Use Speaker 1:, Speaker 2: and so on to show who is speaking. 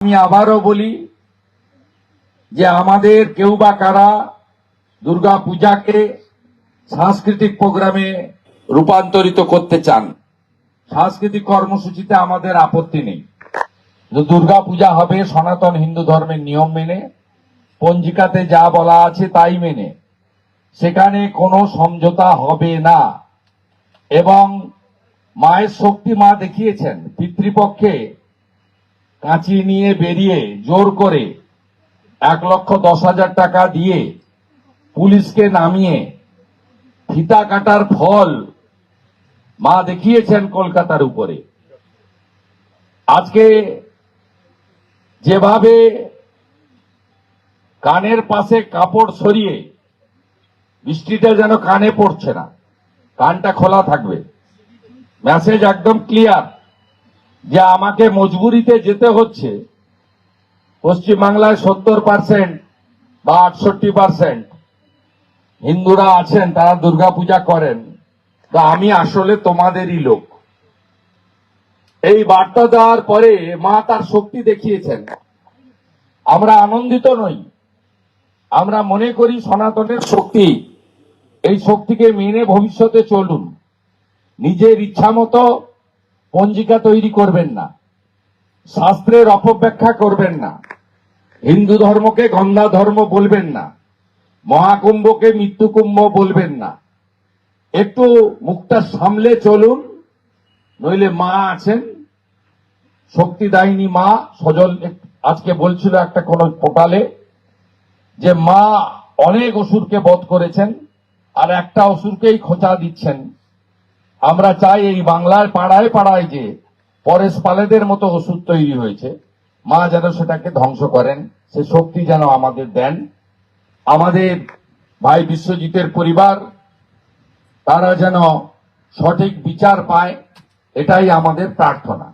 Speaker 1: আমি আবারও বলি যে আমাদের কেউ বা কারা দুর্গা পূজাকে সাংস্কৃতিক প্রোগ্রামে রূপান্তরিত করতে চান, সাংস্কৃতিক কর্মসূচিতে আমাদের আপত্তি নেই। দুর্গা পূজা হবে সনাতন হিন্দু ধর্মের নিয়ম মেনে, পঞ্জিকাতে যা বলা আছে তাই মেনে, সেখানে কোনো সমঝোতা হবে না। এবং মায়ের শক্তি মা দেখিয়েছেন, পিতৃপক্ষে কাঁচি নিয়ে বেরিয়ে জোর করে 1,10,000 টাকা দিয়ে পুলিশকে নামিয়ে ফিতা কাটার ফল মা দেখিয়েছেন কলকাতার উপরে। আজকে যেভাবে কানের পাশে কাপড় সরিয়ে, বৃষ্টিটা যেন কানে পড়ছে না, কানটা খোলা থাকবে, মেসেজ একদম ক্লিয়ার যে আমাকে মজবুরিতে যেতে হচ্ছে। পশ্চিমবাংলায় 70% বা 68% হিন্দুরা আছেন, তারা দুর্গাপূজা করেন, তো আমি আসলে তোমাদেরই লোক। এই বার্তা দেওয়ার পরে মা তার শক্তি দেখিয়েছেন। আমরা আনন্দিত নই, আমরা মনে করি সনাতনের শক্তি, এই শক্তিকে মেনে ভবিষ্যতে চলুন। নিজের ইচ্ছা মতো পঞ্জিকা তৈরি করবেন না, শাস্ত্রের অপব্যাখ্যা করবেন না, হিন্দু ধর্মকে গন্ধা ধর্ম বলবেন না, মহাকুম্ভকে মৃত্যুকুম্ভ বলবেন না। একটু মুখটা সামলে চলুন, নইলে মা আছেন, শক্তিদায়িনী মা। সজল আজকে বলছিল একটা কোন পোর্টালে যে মা অনেক অসুরকে বধ করেছেন আর একটা অসুরকেই খোঁচা দিচ্ছেন। আমরা চাই এই বাংলার পাড়ায় পাড়ায় যে পরেশ পালেদের মতো ওষুধ তৈরি হয়েছে, মা যেন সেটাকে ধ্বংস করেন, সে শক্তি যেন আমাদের দেন। আমাদের ভাই বিশ্বজিতের পরিবার, তারা যেন সঠিক বিচার পায়, এটাই আমাদের প্রার্থনা।